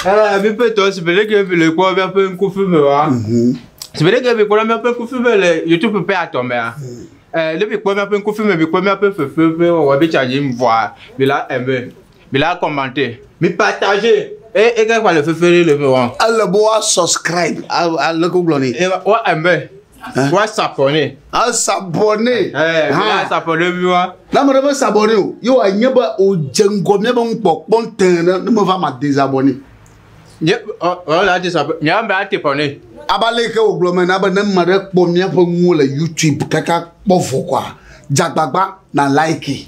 Mais peut-être, c'est vrai que le quoi un peu un coup de feu, c'est vrai que le quoi un peu un coup de feu, YouTube peut pas tomber. Le quoi un peu un coup de feu, mais quoi un peu feu, on va bien charger me voir. Mais là, mais là, commenter, mais partager. Et qu'est-ce qu'on le fait faire le voir? Alors, bois subscribe à le Google. Et ouais, s'abonner. Ah, s'abonner. S'abonner, moi. Là, je vais s'abonner. Yo, il n'y a pas au Django, mais bon, ne me va me désabonner. Là, désabonner. Il y a un t'abonner. Abaleke au glomen, abonne mare pomia pour moi le YouTube, kaka bofo quoi. Jagbagba na like,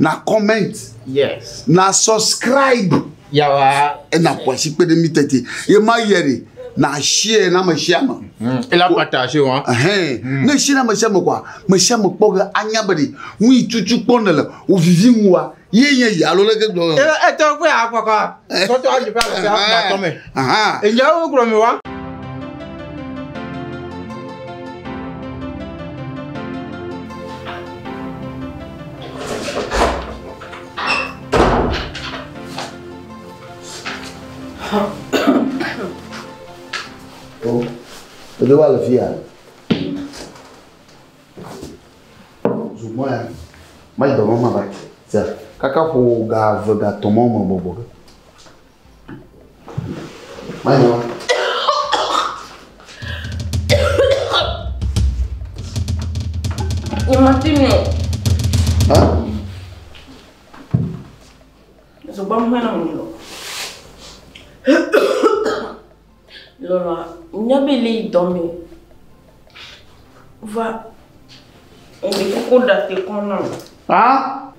na comment, yes, na subscribe. Yawa. Et na quoi si peu de mitete. Et ma yeri na share na ma share ma. Et la partager hein. Ne share na ma share quoi. Ma share mo poga anyabari. Oui tutu ponela o vivi moi. Ye alo le ke do. Et toi quoi à quoi. Toi tu as du faire ça tomber. Et il y a où gros moi. Oh, tu dois le faire. Je moi, mais dans mon mari, ça. Kaka pour gars tomber mon bobo. Mais non. Il m'a dit non. Hein? Je vais me faire un mot. Lola, il n'y a pas de dormir. Va. On est beaucoup d'attendre qu'on a. Ah?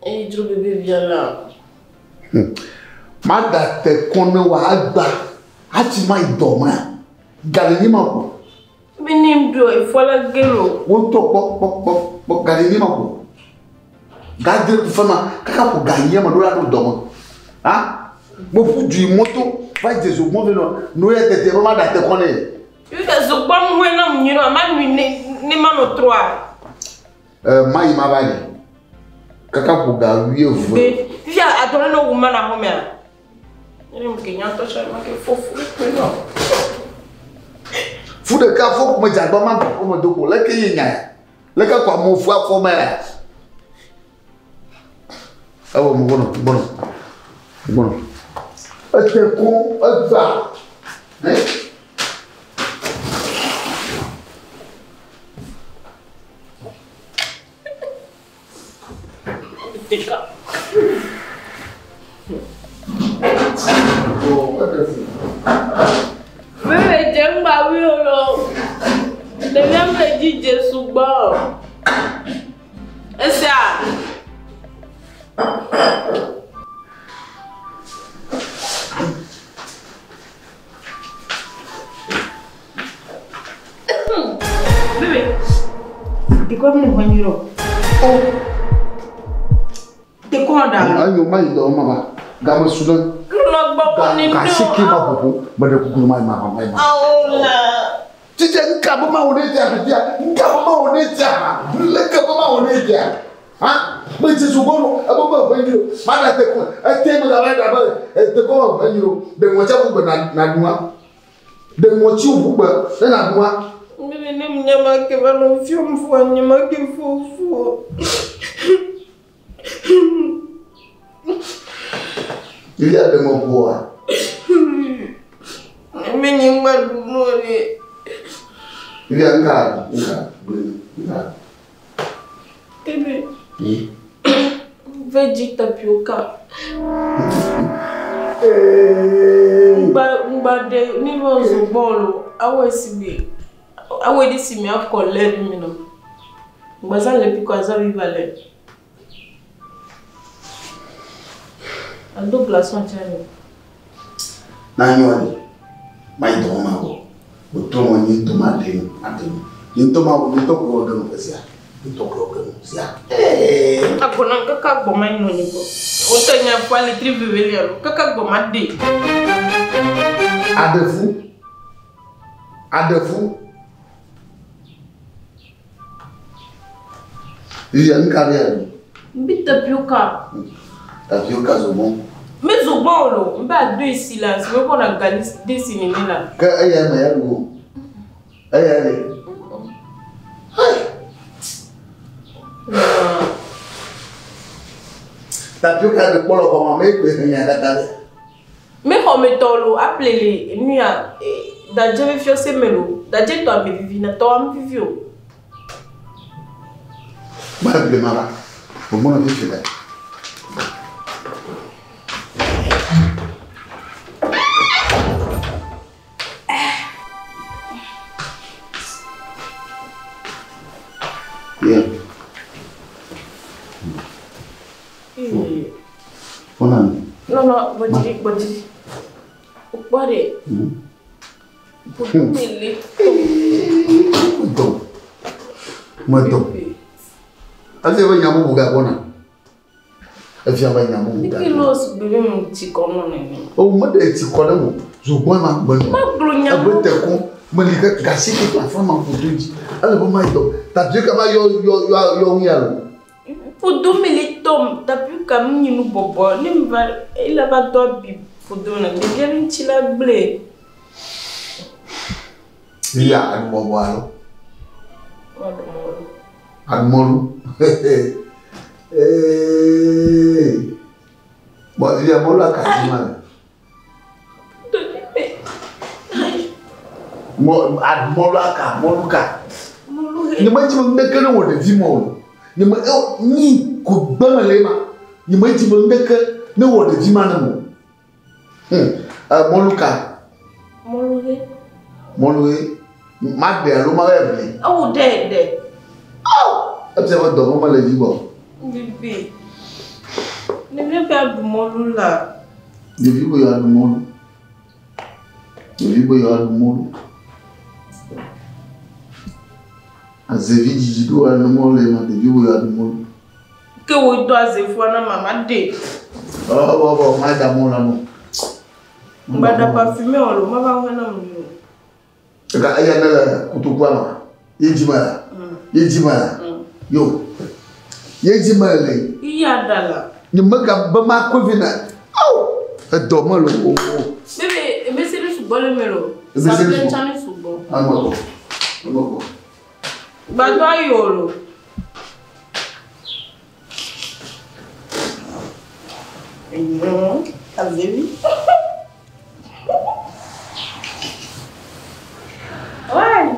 Et je bébé vient là. Ma date qu'on a agba. Ati ma idoma. Galini ma ko. Benim do il faut la gueule. Won to pok galini ma ko. Gade ku fama kaka ko gaye ma do la do domo. Ah? Mo fu du moto, va Jésus mo veno. No ye tete ma date qu'on est. Tu as zo ba mo na mo nyino ma ni ma no 3. Ma ima bali. Kaka ko ga wiye vo. Be, tu as adoré no woman na home ya. Ni mo ke nyanto sha ma ke fofu no. Fu de ka fo ko jagba ma ko mo do ko le ke yin le ka kwa mo fu afo ma. Awo mo bono. Ate ko azza. Tika. Bébé, j'aime pas oui alors. Le même me dit Jésus bon. Et ça. Bébé. T'es quoi mon voyuro? Oh. T'es quoi dans? Ayo mai do mama. Gama sudan. Ka shiki ma bubu, ba da kukuru mai ma. Aula. Tije nka ba ma wone dia bidia. Nka ba ma wone dia. Le ka ba ma wone dia. Ha? Ba ti su gono, abo ba ba yiro. Ma da te ko. Te mo da ba ba. Te ko ba yiro. De mo cha bu na duwa. De mo chi bu ba na duwa. Bébé ne mnyama ke ba no fium fo nyama ke fofo. Il y a de mon bois. Mais il y a de mon Il y a un gars. Bébé. Veggie tapioca. Mbade ni wanzo bolo awe sibi. Awe di simi akole mino. Mbaza le piko azawi vale. Ando glaçon chani. Na nyoni. Mai do ma ko. O to mo ni to ma de. Ni to ma ko to ko do no sia. Ni to ko do no sia. Akona kaka boma ino ni ko. O to nya fa le tri bebelialo. Kaka boma de. Adefu. Il y a une carrière. Mbita pioka. Tapioca zombon. Mais zombon lo, on va deux ici là, c'est qu'on a gagné dessiné là. Que aïe aïe go. Aïe aïe. Tapioca de polo comme mais que rien d'attendre. Mais on met tolo, appelez-les, nous a d'adjé fiosé melo, d'adjé toi me vivina, toi me vivio. Bah le mara. Pour moi on fait ça. Yeah. Non, body. What it? Muito. Afi vai nyamu buga bona. Afi vai nyamu buga. Que los bebem tikono nene. O mode tikono mo. Zo bon ma bon. Ma glonya. Abote ko, malika gasi ke platform en photo. Ale bo mai to. Ta je kama yo yalo. Pour 2 militom, t'as pu comme nous bobo, il a pas d'or pour donner des guerres qui la blé. Il y a un bobo alors. Admolu. Bon, il y a mon la casimane. Mo admolaka, moluka. Ni ma ti mo ndeke no wo de vimo. Ni ma ni ko gbama lema. Ni ma ti mo ndeke no wo de vima na mo. Moluka. Moluwe. Ma de lo ma evle. Oh, de. Oh, e se va do mo le vibo. Bibi. Ne viens pas du molu là. De vibo ya du molu. De vibo ya du molu. Azevi dijido wa no mo le ma de vibo ya du molu. Que wo do azefu na mama de. Oh, ma da mo la no. Mbada parfumer o lo ma ba wana mo. Ka aya na la kutukwa ma. Yejima. Yejima. Yo. Yejima le. Iya dala. Ni maga ba ma ko vina. Au. Do ma lo. Bébé, mais c'est le football melo. Ça vient chani football. Amako. Ba do ayolo. Non, azevi. Ouais.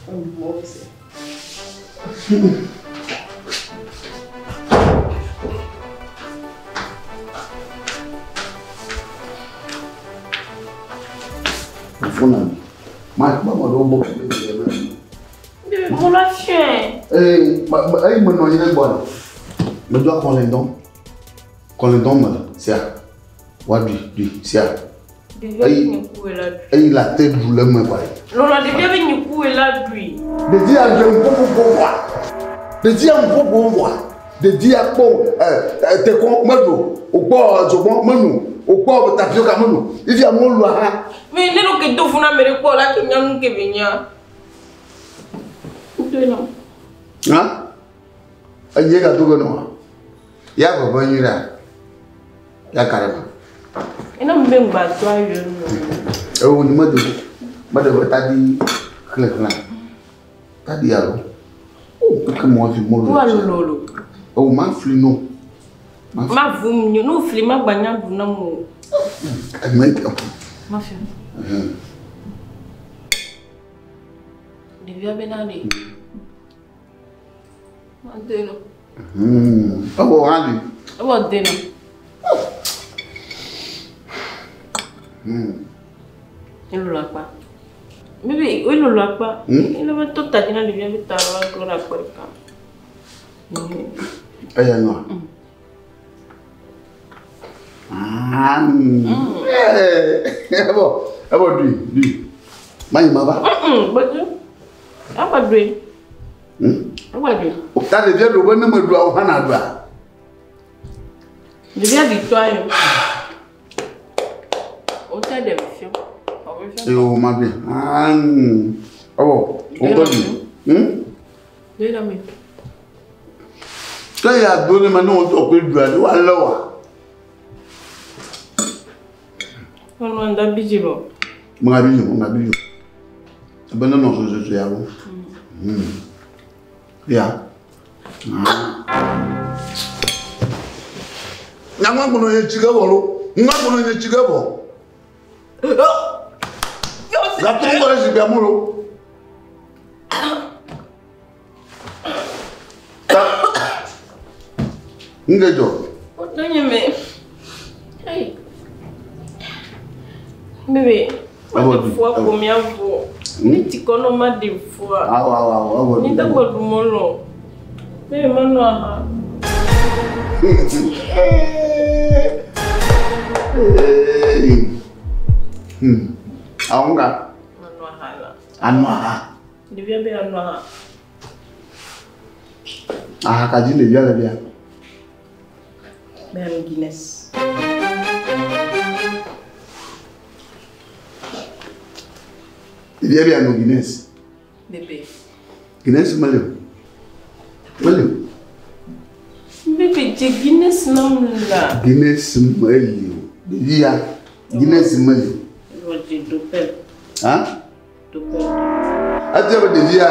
Bon, c'est. Funa. Ma ba mo do mo. Mon la chien. Ay mo no yene bon. Me do kon le don. Kon le don ma, c'est à. Wadi, c'est à. Ay la tête douleur me quoi. Non, la devia venir couper la pluie. De dire à un peu voir. De dire un peu voir. De dire bon te kon mado. O po zo bon manu. O po tapioca manu. Il y a mon loi. Mais ne lo que do funa mere ko la que nyam ke venya. Non. Hein? Aye ga to no. Ya ba banyira. Ya karama. Ina mbemba to ayo no. O ni mado tadi kla. Tadi yalo. O que mo fi mo lo. Wa lolo. O ma fli no. Ma vum no fli ma gbanya bu na mo. Ma fi. Devia benale. Ma deno. Abo hali. Abo deno. Il l'a pas. Bébé, il l'a pas. Il va tout tâter dans le bien vite avant la porte. Aya no. Abo du. Mai maba. Apa du. Apa du. O ta de do bo na madu a ha na do a. Devia victoire. O ta de fio. Yo ma bi. Abo, o to ni. Dena mi. Quand il a donné maintenant, on peut le droit. Alors. On a bijilo. Mon habillon. Ben non, je suis à vous. Ya. Nangwa kono ye chigabolo. Nga kono ye chigabo. La tumba le chigamolo. Ngejo. Otonyeme. Hey. Bébé. Des fois combien vous? Ni tikonoma des fois. Ah. Ni d'abord dumolo. Mais maintenant. Aonga. Anwa. Devia bien anwa. Ah, kaji le bien le bien. Ben Guinness. Il y a bien no Guinness. Bébé. Guinness maleu. Bébé, j'ai Guinness non là. Guinness maleu. Dia Guinness maleu. J'ai Doppel. Hein? Doppel. Ati ba dia.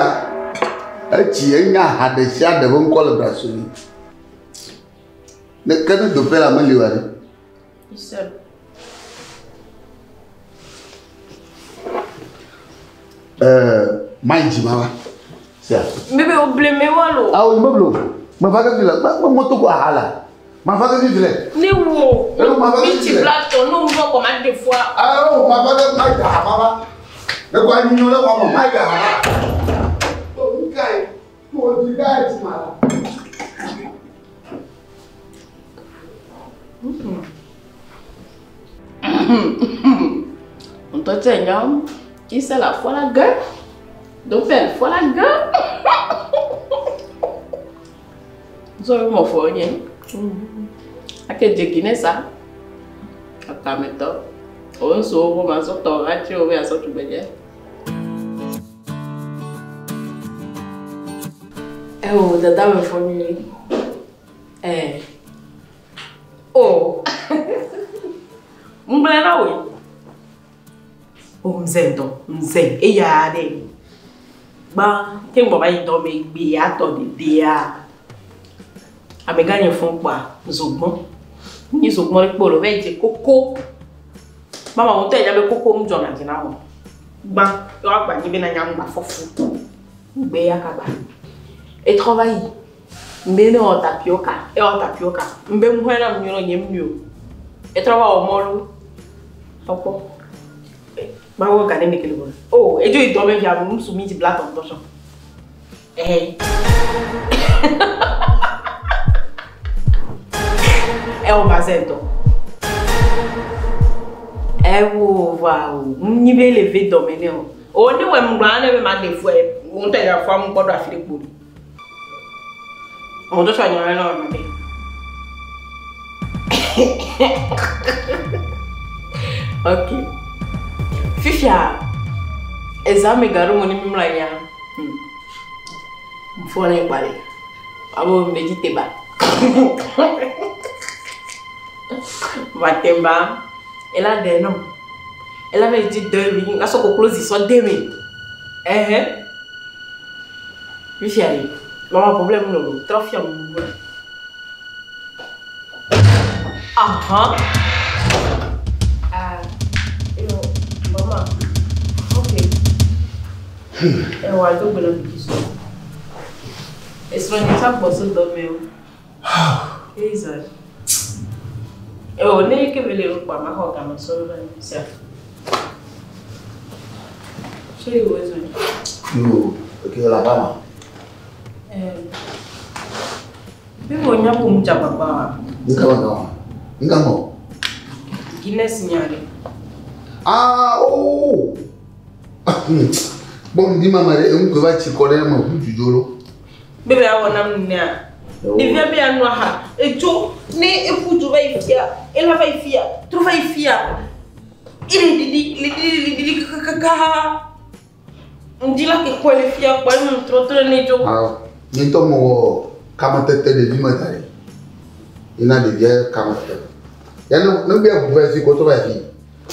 Ati enya hade sia de bon collaboration. Ne kana Doppel maleu wale. Seul. Maïji mama. C'est Bébé, oubliez walo. ah oui, mablo. Ma vaga vila, ma moto ko hala. Ma vaga vila. Ni wo. Miti plateau, nous on va commander des fois. Ah oh, ma vaga maïga mama. Ne quoi ni no la mama maïga mama. To nkai, mo di dai mala. On te tient, qui c'est la fois la gueule? Doppel, fois la gueule. Vous avez mon foyer. À quel déguiné ça? À ta méthode. On se voit, on se voit, on se voit. Oh, the dame famille. Eh. Oh. Mbele oui. Oh, mzee. E ya de. Ba, quem vai dormir bia todo dia. A me ganha fon kwa, zogmo. Ni zogmo le polo ve de coco. Mama on te ya be coco mjo na kina ho. Ba, yo agba ni be na nyam ba fofu. Be ya kaba. Et travailler. Mbe no tapioca, tapioca. Mbe muhera mnyo nyemyo. Et travailler au molo. Opo. Ba wo ga ne kele bon. Oh, ejo idome via mu sumi ti black on tosho. Eh. É o bazento. É o uau. Ni be lever domene o. O ni we mgba na be ma de fu e. O nte ya fu am kodo afire kpori. On to chanyo na ma be. Okay. Fifia. Exame garu mo ni mimla ya. Mfona ipale. Abo medite ba. Matemba. Ela de non. Ela me dit 2 minutes. La so ko close so 2 minutes. Fifia. Mama problème no. Trofia mo. Aha. Mama. Okay. Eu acho que eu não quis. Esse não está possível do meu. Exato. Eu nem que ele para mais roca, mas só vai ser. Cheio hoje. Yo, que la mama. Bibo nyapo mchapa ba. Ngamo. Guinness nyale. Ah, oh. Bon, dis maman, on va te connaître mon bout jolo. Bébé a wona mnia. Devia be anwa ha. Ejo ne efuju vai fia. Ela vai fia. Tu vai fia. Ele kaka. Ndila ke kwele fia kwa mtro ne jo. Ah, então mo commentez de vie matérielle. Il y a des vieux commenteurs. Il y a no bien vous faire quoi toi vie.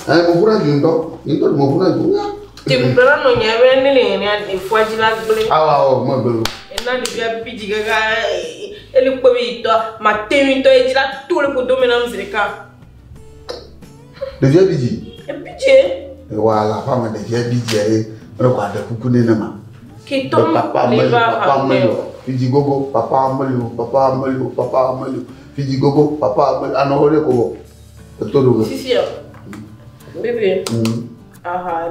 Hein mon frère du temps, il doit mon frère du temps. Tu me donnes non y avait ne fois dit la blé. Ah ouais, moi blé. Et là de bien pidi gaga et le premier toi ma tenu toi et dit là tout le poteau maintenant c'est le cas. De vieux bidi. Et pitié. Voilà, femme de vieux bidi. Regarde coucou de nama. Qui tombe papa Melio. Fiji gogo, papa Melio, papa Melio, papa Melio. Fiji gogo, papa Melio. Anore gogo. Todo. Si. Bébé. Ah ah.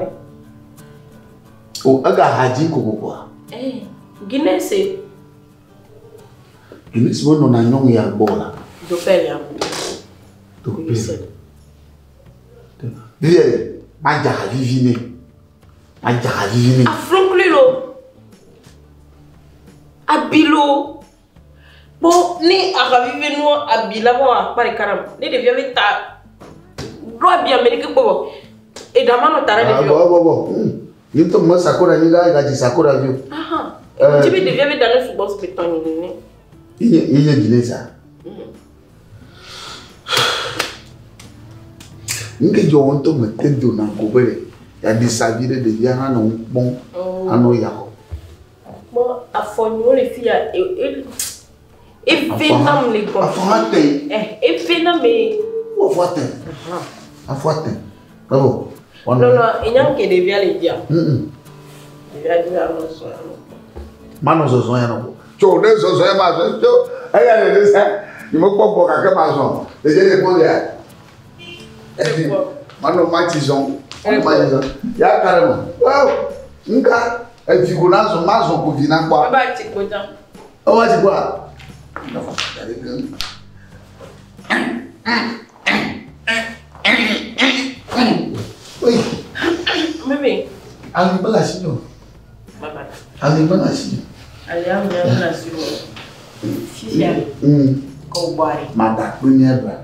Oh, aga haji gogo quoi. Eh, Guinée c'est. Guinée c'est bon na nyong ya bola. Dopel ya. Dopel. Vieux, manja vivine. Manja vivine. Afronklilo. Abilo. Bon, ni aravive no abila mo pare karam. Ni devia veta. Loi bien américain bobo. Et damano tara devia. Bon. Ni to mo sakura ni ga ji sakura vio. Aha. Tu veux devia veta dans football spectacle ni. Il y a Guinée ça. Nge jo won to me tendo na kobere. Ya disabire de bien na bon. Ano ya ko. Bon, afonyo les filles et venam les gars. Afonte. Et venam mais o fote. Afote. Bravo. Non, il y a que devia les dire. Devia dire non so. Mano zo ya no. Jo ne zo ya ma zo. Jo. Aya le sa. Ni mo ko ka ke ma zo. De je ko ya. Mano matizon. Ya caramba. Wow. Nka e figo na zo ma zo ko vina kwa. Ba ti ko jan. O wa ti kwa. Oui. Bébé. Ali bala sino. Baba. Ali bala sino. Ali am na sino. Si ya. Ko bari. Mata premier bra.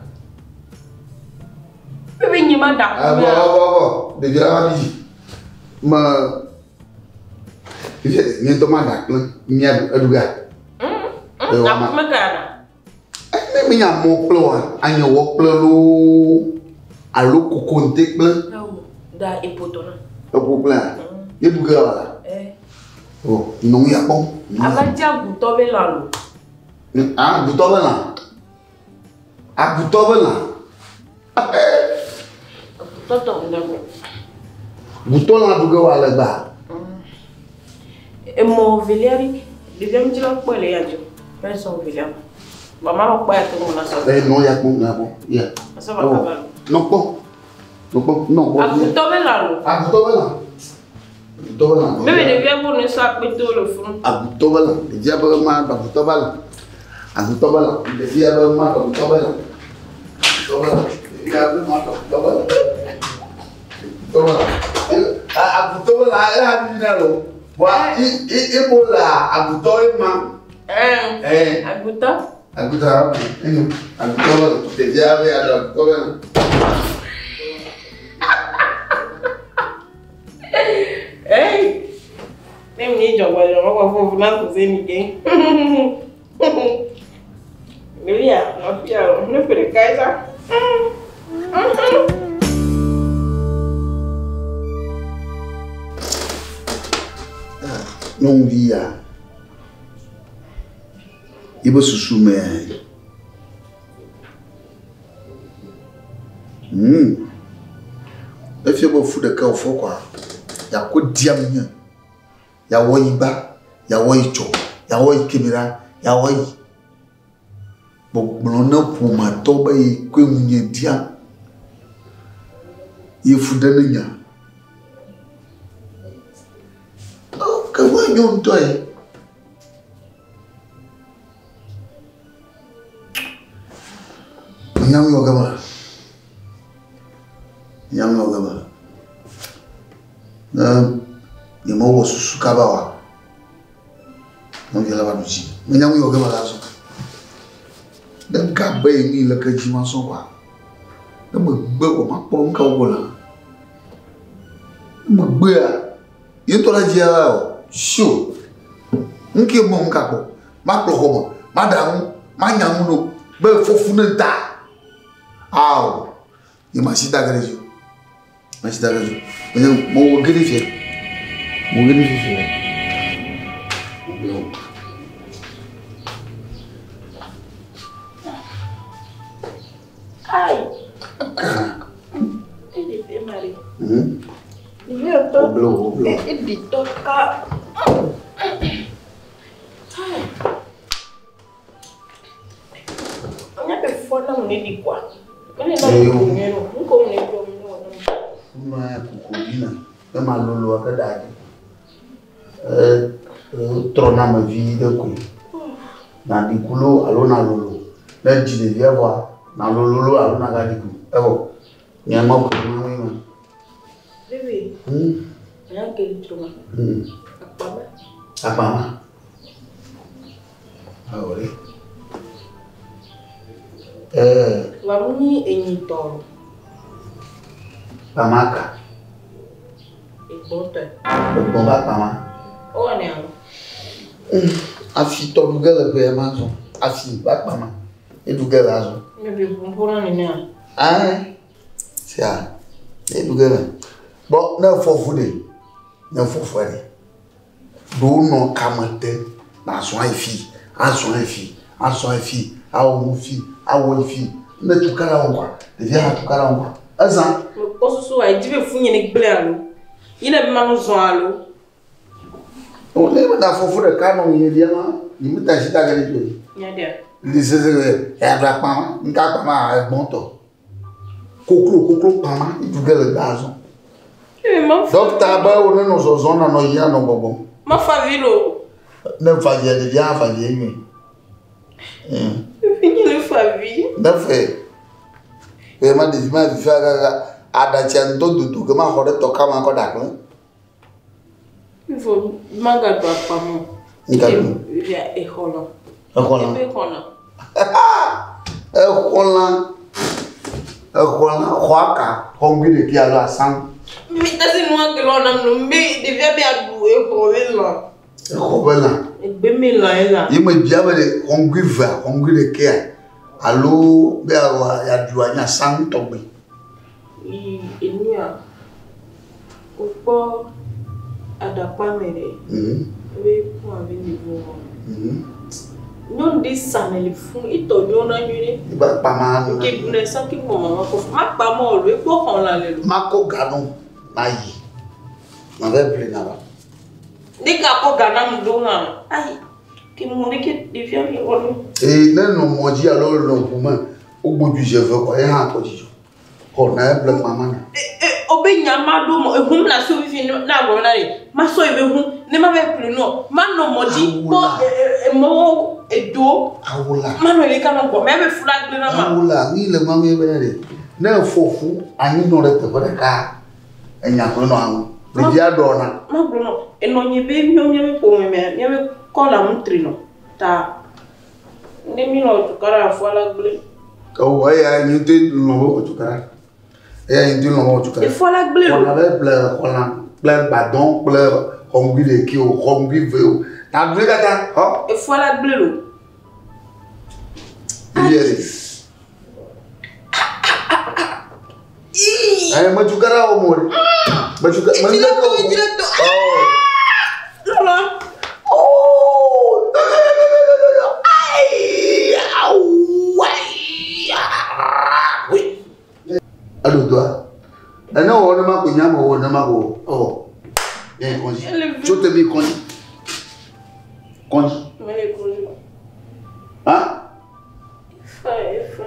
Bébé ni manda. Ah bon. De bien la vie. Ma ni to manda ni aduga. Na kuma kana. Me nya mo plo anya wo plo lo alo kokonte plo. Da ipotona. O plan. Ye duga wala. Oh, non ya bon. Abatia butobe lalo. Ah, butobe la. Ah, butobe la. Toto ndabo. Butola duga wala ba. E mo veliari, devia me tirar com ele já. Pensa um veliari. Mamãe vai para todo mundo só. Eh, non ya bon, ya bon. Ya. Só vai acabar. Non bon. Non bon, non bon. A butobe lalo. Ah, butobe la. Butobe la. Bébé devia por nesse apito lo fundo. Ah, butobe la. Devia ba ma ba butobe la. Ah, butobe la. Devia ba ma ba butobe la. Butobe la. Devia ba ma ba butobe la. Butobe la. Ah, butobe la era dinero. Wa ibola abutobe ma. Aguta? Aguta. Agutobe. Devia ba agutobe la. Ei! Nem nem jogo, eu vou lá fazer ninguém. Melia, não foi de casa. Non via. Ibo susume. If you go for the cow for quoi? Ya ko diamnya. Ya woiba, ya woicho, ya woi kimira, ya woi. Bo blona puma toba e kwemunye dia. Ye fudananya. Oh, ka wanyo ntoe. Nyam yo gama. Nyam yo gama. Ni mo wo susu kabawa. Mo vela ba duci. Nyam yo gama la so. Dan ka bay ni la ka ji ma so kwa. Da mo gbe ko ma pon ka wo la. Mo gbe a. Yin to la ji a o. Sho. Nki mo nka ko. Ma klo ko mo. Madame, Magnamuno, Bel Fofuneta. Ah, you must see that agrees you. Must that agrees you. More good if you. More good if you. Ai. Ele vê, Maria. Ele toca. Minha pessoa não me diz qual. Não é dinheiro. Não como nem como não é cucubina. É malolo a verdade. Trona ma vida com. Na diculo alo na lolo. Na devia voir. Na lolo alo na gadiku. É bom. Minha mão com minha. Bebê. É aquele troma. Apa? Agora. Vamos em toro. Pamaca. E bota. Bomba pama. Olha. Afi to dugela pe Amazon. Afi ba pama. E dugela azo. Bebê, vamos por onde né? Ah. Sia. E dugela. Bon, na fofude. Na fofude. Do no kamate. Na so afi. Aso afi. Aso afi. Awo fi. Awo fi. Na tukara onwa. Devia tukara onwa. Azan. Posso só aí tive funha nem blelo. Ina be manu zoalo. O lembra da fofude canon e ele lá. E muita gente tá ganhando. Nada. Dizer é pra pama. Nka pama é bom to. Koklo pama e dugela dazo. Donc taba o no zona no ya no bobo. Ma favilo. Ne fazia de dia fazia lui. Fini le favi. Ne fait. E ma de ma fi aga ada chanto dudu ke ma hore to kama ko dakle. Il faut manga to pamo. Nkalu. Ya e hola. E hola. E hola. E hola. E hola khwaka hongi de ki alo asan. Mais t'as c'est moi que l'on a nommé devient bien doué pour là. E khobela. E bemi là. Yima diabele hongi va, hongi de ki alo be awa ya duanya san togbe. Inia. Opo adapa mere. We pour avec niveau. Non des sana le fun ito nyona nyune. Iba pama no. Ke bune san ki mo mama ko ma pa mo le po kon la le. Mako gano na yi. Na ve ple na ba. Ni ka ko gana mdo na. Ai. Ki mo ni ke devia mi wonu. E na no moji alo lo kuma ogboju je fe ko e ha ko jijo. Ko na ple mama na. Obe nyama do mo ehum na so fi na go na re. Ma so ebe hu ni ma be ple no. Ma no moji po mo edo Awula. Ma no le ka no go me be flag le na ma. Awula ni le mama e be re. Na fofu ani no re te fere ka. Enya ko no anu. Le dia do na. Ma bro no. E no nye be mi o me po me me me ko la mutri no. Ta. Ni mi no to kara fo la gble. Ko wa ya ni te no to kara. E ni no to kara. E fo la gble. On avait plein badon, plein hongi de ki o hongi veo. Ta vle kata, ho? E fo la gble lo. Yes. Ai, ma tukara o mori. Ma tukara, ma Direto. oh. Lola. Oh. Ai. Au. Oui. Allô toi. Ana o na ma ko nyama o na ma ko. Oh. Bien konji. Je te dis konji. Konji. Mele konji. Hein? Fa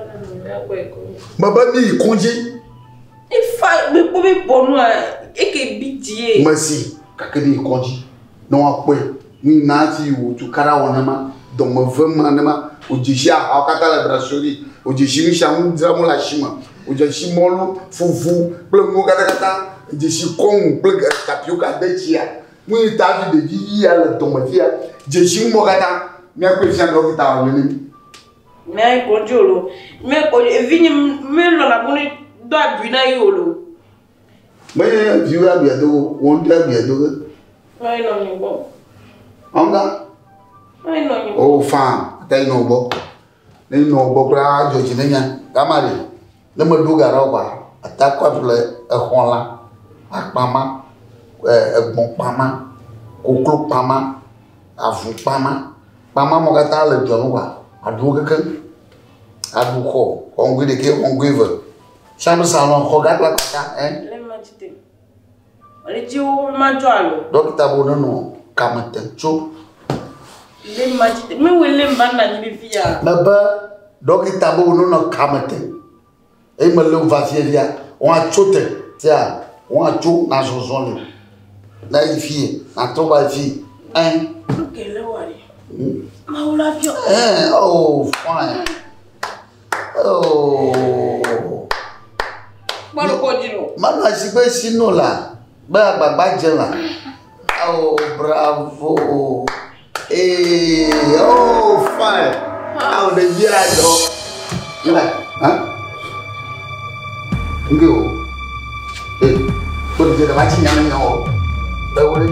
na na ko e konji. Baba ni konji. Fa me po be bonu a e ke bidie. Merci. Kakedi konji. Non apwe. Ni nati o tukara wona ma. Donc me vraiment na ma o jishia akata la brasserie. O jishimi shamu dramu la shima. O jishimolo fufu, plein kata. Jishi kon plein tapioca de chia. Mui ta vi de ji ya le tomatia. Jishi mo kata. Mi akwe fian do kita o ni. Me konji olo. Me ko vini me lo la boni do abu na yolo. Me viwa biado, won ta biado. Ai no ni bo. Anga? Ai no ni bo. Oh, femme, t'as no bo. Ni no bo kra jo jinenya. Kamari. Le mo do gara ba. Ata kwa le ehon la. Apama. Egbon pama. Koklo pama. Avu pama. Pama mo kata le jo wa. Adu keke. Adu ko. Ongwe de ke ongwe ve. Chambre salon ko gat la kaka, hein? Le matite. Ole ti o manjo alo. Dokita bo no kamate cho. Le matite. Me wele mbana ni bifia. Baba dokita bo no kamate. E me le vasie dia. On a chote. Tia, on a cho na zozon. Na ifie, na to ba fi. Hein? OK, le wari. Ma ola pio. Oh, fine. Oh. Balo ko dino. Mano asibe sino la. Ba baba jela. Oh, bravo. Oh, fine. How the year do. Ila, Ngeo. Kau dia dah macam yang ni, oh. Dah boleh.